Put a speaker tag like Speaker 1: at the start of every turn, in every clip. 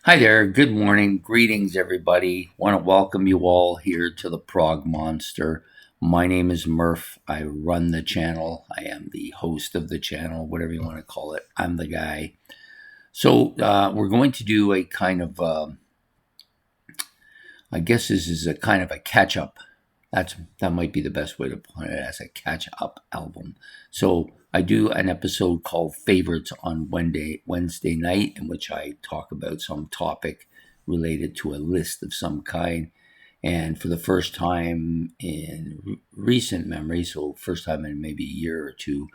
Speaker 1: Hi there. Good morning. Greetings, everybody. Want to welcome you all here to the Prog Monster. My name is Murph. I run the channel. I am the host of the channel, whatever you want to call it. I'm the guy. So, we're going to do a kind of, I guess this is a kind of a catch up. That might be the best way to put it, as a catch up album. So I do an episode called Favorites on Wednesday night, in which I talk about some topic related to a list of some kind. And for the first time in recent memory, so first time in maybe a year or two,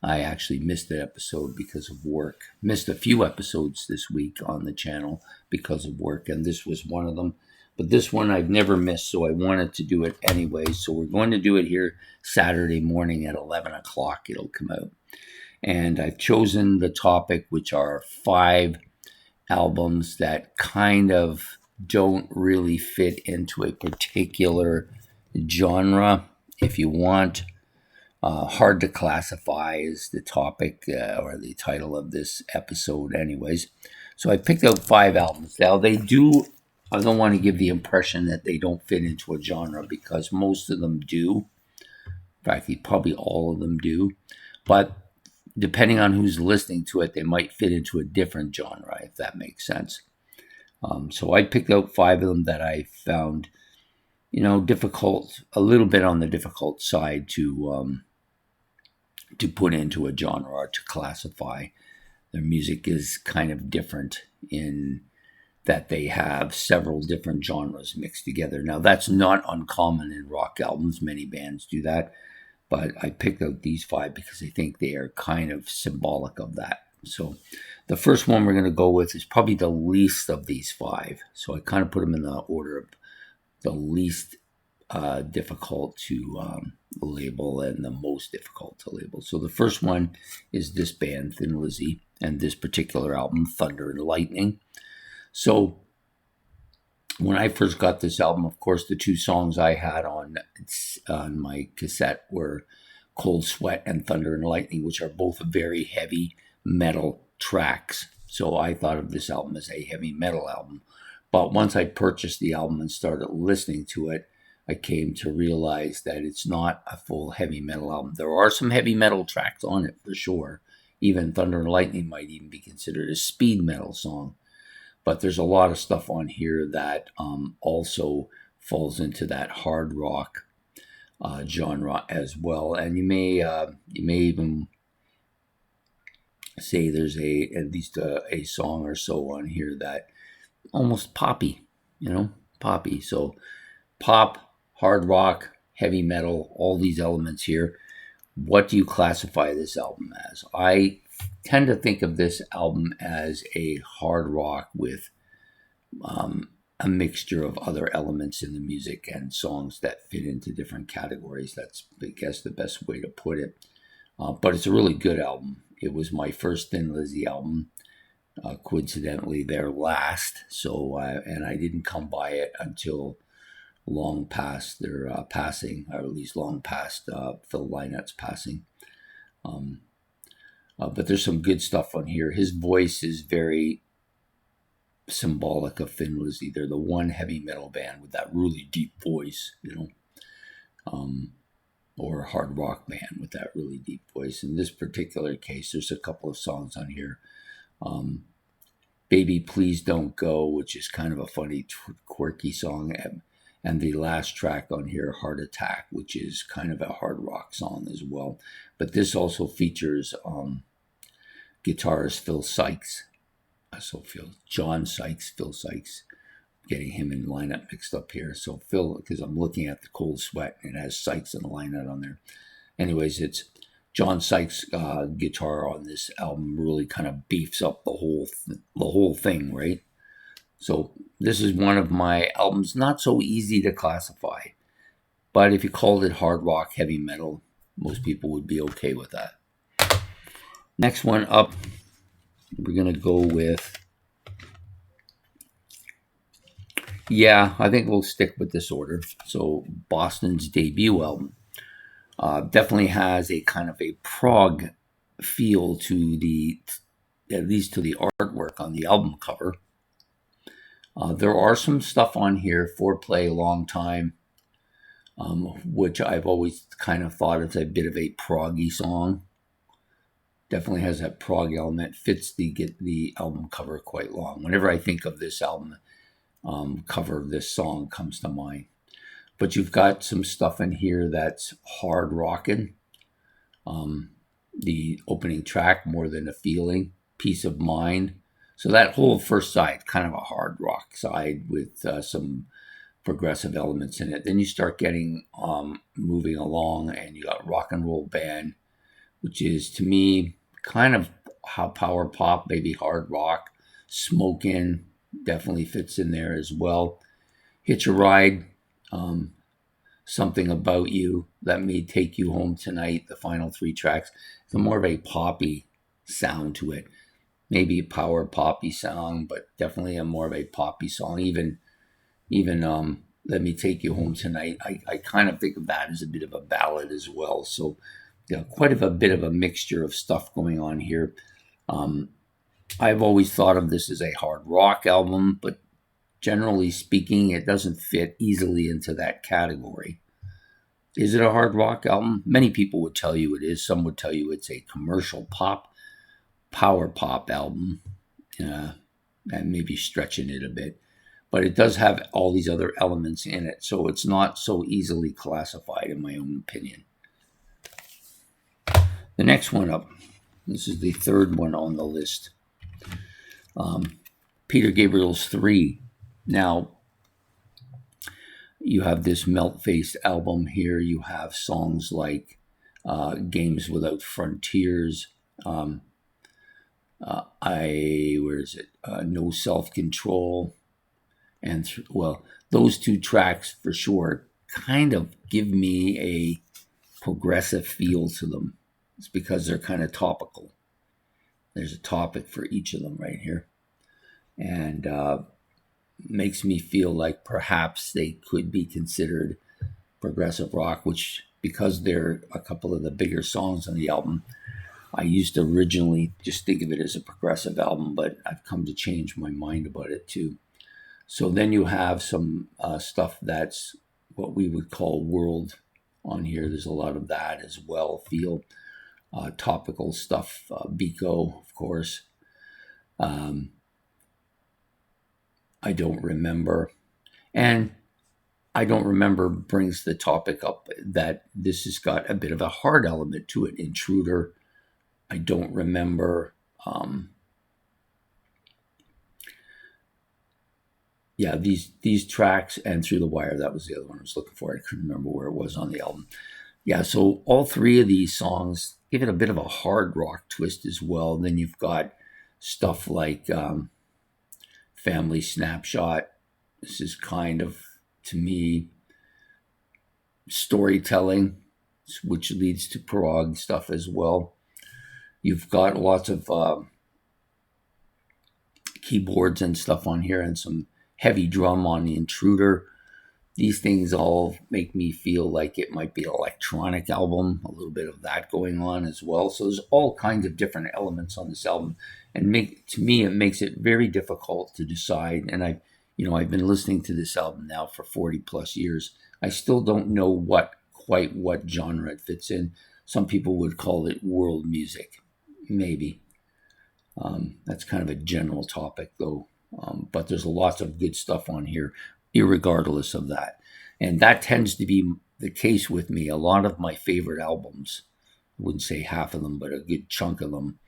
Speaker 1: I actually missed that episode because of work. Missed a few episodes this week on the channel because of work, and this was one of them. But this one I've never missed, so I wanted to do it anyway. So we're going to do it here Saturday morning at 11 o'clock. It'll come out. And I've chosen the topic, which are 5 albums that kind of don't really fit into a particular genre. If you want, hard to classify is the topic or the title of this episode, anyways. So I picked out 5 albums. Now, I don't want to give the impression that they don't fit into a genre, because most of them do. In fact, probably all of them do. But depending on who's listening to it, they might fit into a different genre, if that makes sense. So I picked out 5 of them that I found, difficult, a little bit on the difficult side to put into a genre or to classify. Their music is kind of different in that they have several different genres mixed together. Now, that's not uncommon in rock albums. Many bands do that. But I picked out these 5 because I think they are kind of symbolic of that. So the first one we're going to go with is probably the least of these 5. So I kind of put them in the order of the least difficult to label and the most difficult to label. So the first one is this band, Thin Lizzy, and this particular album, Thunder and Lightning. So when I first got this album, of course, the 2 songs I had on my cassette were Cold Sweat and Thunder and Lightning, which are both very heavy metal tracks. So I thought of this album as a heavy metal album. But once I purchased the album and started listening to it, I came to realize that it's not a full heavy metal album. There are some heavy metal tracks on it for sure. Even Thunder and Lightning might even be considered a speed metal song. But there's a lot of stuff on here that also falls into that hard rock genre as well. And you may even say there's at least a song or so on here that almost poppy, poppy. So pop, hard rock, heavy metal, all these elements here. What do you classify this album as? I tend to think of this album as a hard rock with a mixture of other elements in the music and songs that fit into different categories. That's, I guess, the best way to put it. But it's a really good album. It was my first Thin Lizzy album. Coincidentally, their last. So, and I didn't come by it until long past their passing, or at least long past Phil Lynot's passing. But there's some good stuff on here. His voice is very symbolic of Thin Lizzy. They're the one heavy metal band with that really deep voice, or a hard rock band with that really deep voice. In this particular case, there's a couple of songs on here. Baby Please Don't Go, which is kind of a funny, quirky song. And the last track on here, Heart Attack, which is kind of a hard rock song as well. But this also features guitarist Phil Sykes. John Sykes, Phil Sykes, getting him in lineup mixed up here. So Phil, because I'm looking at the Cold Sweat, and it has Sykes in the lineup on there. Anyways, it's John Sykes' guitar on this album really kind of beefs up the whole thing, right? So this is one of my albums, not so easy to classify. But if you called it hard rock, heavy metal, most people would be okay with that. Next one up, we're going to go with, I think we'll stick with this order. So Boston's debut album definitely has a kind of a prog feel to at least to the artwork on the album cover. There are some stuff on here, Foreplay, Long Time, which I've always kind of thought is a bit of a proggy song. Definitely has that prog element, fits the album cover quite long. Whenever I think of this album, cover of this song comes to mind. But you've got some stuff in here that's hard rocking. The opening track, More Than a Feeling, Peace of Mind. So that whole first side, kind of a hard rock side with some progressive elements in it. Then you start getting moving along, and you got Rock and Roll Band, which is to me kind of how power pop, maybe hard rock. Smokin' definitely fits in there as well. Hitch a Ride, Something About You, Let Me Take You Home Tonight, the final 3 tracks. It's more of a poppy sound to it. Maybe a power poppy song, but definitely a more of a poppy song. Even Let Me Take You Home Tonight, I kind of think of that as a bit of a ballad as well. So yeah, quite a bit of a mixture of stuff going on here. I've always thought of this as a hard rock album, but generally speaking, it doesn't fit easily into that category. Is it a hard rock album? Many people would tell you it is. Some would tell you it's a commercial pop, power pop album. And maybe stretching it a bit. But it does have all these other elements in it, so it's not so easily classified, in my own opinion. The next one up, this is the third one on the list. Peter Gabriel's III. Now, you have this Melt-Faced album here. You have songs like Games Without Frontiers. No Self-Control. And those 2 tracks for sure kind of give me a progressive feel to them. It's because they're kind of topical. There's a topic for each of them right here. And makes me feel like perhaps they could be considered progressive rock, which, because they're a couple of the bigger songs on the album, I used to originally just think of it as a progressive album, but I've come to change my mind about it too. So then you have some stuff that's what we would call world on here. There's a lot of that as well. Feel topical stuff. Biko, of course. I Don't Remember. And I Don't Remember brings the topic up that this has got a bit of a hard element to it. Intruder, I Don't Remember. These tracks, and Through the Wire, that was the other one I was looking for. I couldn't remember where it was on the album. Yeah, so all 3 of these songs give it a bit of a hard rock twist as well. And then you've got stuff like Family Snapshot. This is kind of, to me, storytelling, which leads to prog stuff as well. You've got lots of keyboards and stuff on here, and some heavy drum on the Intruder. These things all make me feel like it might be an electronic album, a little bit of that going on as well. So there's all kinds of different elements on this album, and to me, it makes it very difficult to decide. And I've been listening to this album now for 40 plus years. I still don't know quite what genre it fits in. Some people would call it world music, maybe. That's kind of a general topic, though. But there's lots of good stuff on here, irregardless of that. And that tends to be the case with me. A lot of my favorite albums, I wouldn't say half of them, but a good chunk of them,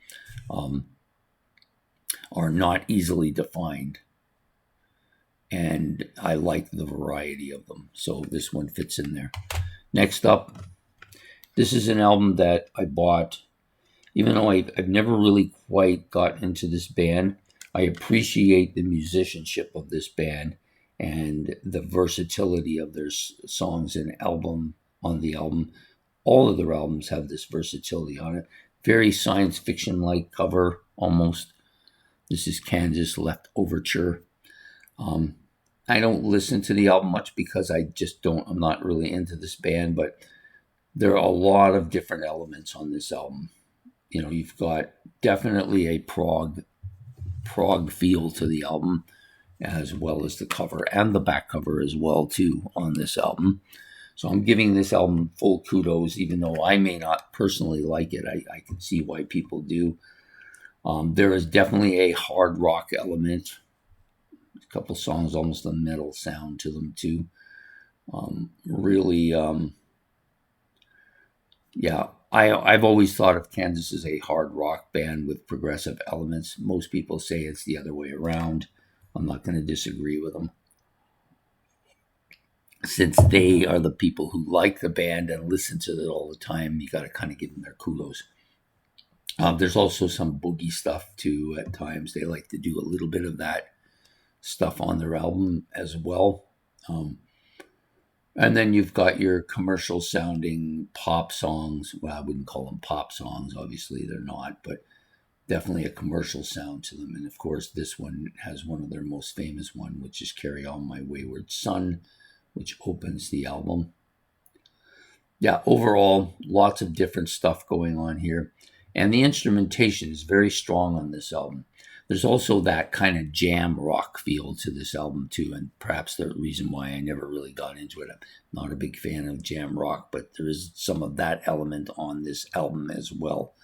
Speaker 1: are not easily defined. And I like the variety of them. So this one fits in there. Next up, this is an album that I bought, even though I've never really quite got into this band. I appreciate the musicianship of this band and the versatility of their songs and on the album. All of their albums have this versatility on it. Very science fiction-like cover, almost. This is Kansas Leftoverture. I don't listen to the album much because I'm not really into this band, but there are a lot of different elements on this album. You've got definitely a prog feel to the album. as well as the cover and the back cover as well too on this album. So I'm giving this album full kudos, even though I may not personally like it. I can see why people do. There is definitely a hard rock element. A couple songs, almost a metal sound to them too. Really, yeah. I've always thought of Kansas as a hard rock band with progressive elements. Most people say it's the other way around. I'm not going to disagree with them, since they are the people who like the band and listen to it all the time. You got to kind of give them their kudos. There's also some boogie stuff too. At times, they like to do a little bit of that stuff on their album as well. And then you've got your commercial sounding pop songs. Well, I wouldn't call them pop songs. Obviously, they're not, but definitely a commercial sound to them. And of course, this one has one of their most famous one, which is "Carry On My Wayward Son," which opens the album. Yeah, overall, lots of different stuff going on here. And the instrumentation is very strong on this album. There's also that kind of jam rock feel to this album too, and perhaps the reason why I never really got into it. I'm not a big fan of jam rock, but there is some of that element on this album as well.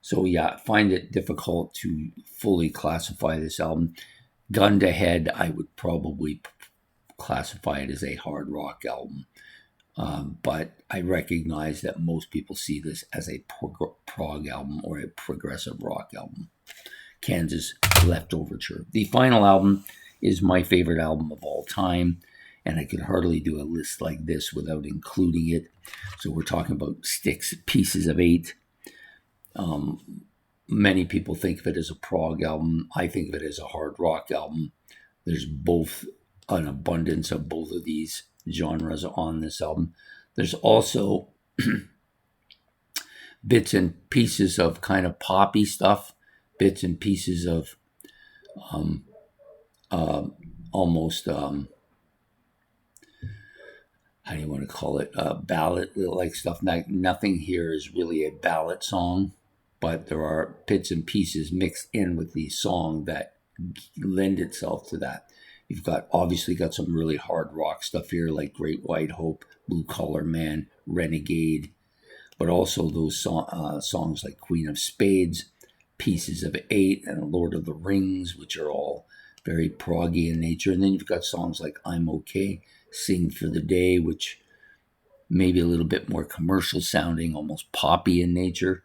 Speaker 1: So yeah, I find it difficult to fully classify this album. Gun to head, I would probably classify it as a hard rock album. But I recognize that most people see this as a prog album or a progressive rock album. Kansas Leftoverture. The final album is my favorite album of all time, and I could hardly do a list like this without including it. So we're talking about Styx, Pieces of Eight. Many people think of it as a prog album. I think of it as a hard rock album. There's both an abundance of both of these genres on this album. There's also bits and pieces of kind of poppy stuff, bits and pieces of almost how do you want to call it, ballad like stuff. Nothing here is really a ballad song, but there are bits and pieces mixed in with the song that lend itself to that. You've obviously got some really hard rock stuff here, like Great White Hope, Blue Collar Man, Renegade, but also those songs like Queen of Spades, Pieces of Eight, and Lord of the Rings, which are all very proggy in nature. And then you've got songs like I'm Okay, Sing for the Day, which may be a little bit more commercial sounding, almost poppy in nature.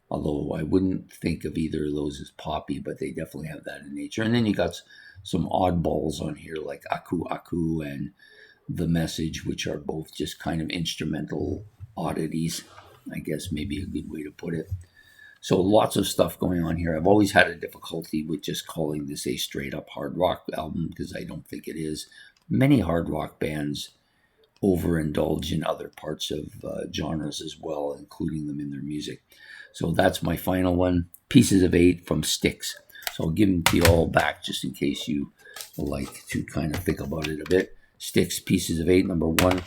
Speaker 1: Although I wouldn't think of either of those as poppy, but they definitely have that in nature. And then you got some oddballs on here like Aku Aku and The Message, which are both just kind of instrumental oddities, I guess maybe a good way to put it. So lots of stuff going on here. I've always had a difficulty with just calling this a straight up hard rock album because I don't think it is. Many hard rock bands overindulge in other parts of genres as well, including them in their music. So that's my final one, Pieces of Eight from Styx. So I'll give them to you all back just in case you like to kind of think about it a bit. Styx, Pieces of Eight, number 1.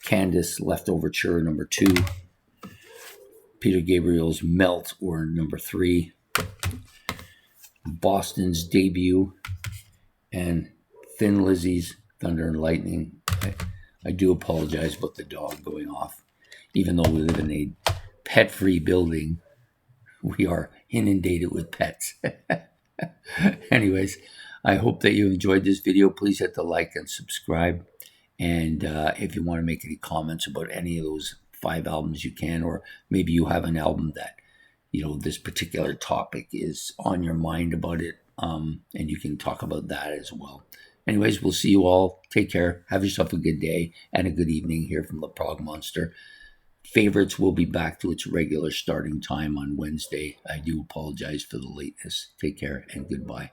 Speaker 1: Candace, Leftoverture, number 2. Peter Gabriel's Melt, or number 3. Boston's Debut, and Thin Lizzy's Thunder and Lightning. I do apologize about the dog going off. Even though we live in a pet-free building, we are inundated with pets. Anyways, I hope that you enjoyed this video. Please hit the like and subscribe. And if you want to make any comments about any of those 5 albums, you can. Or maybe you have an album that, this particular topic is on your mind about it. And you can talk about that as well. Anyways, we'll see you all. Take care. Have yourself a good day and a good evening here from the Prog Monster. Favorites will be back to its regular starting time on Wednesday. I do apologize for the lateness. Take care and goodbye.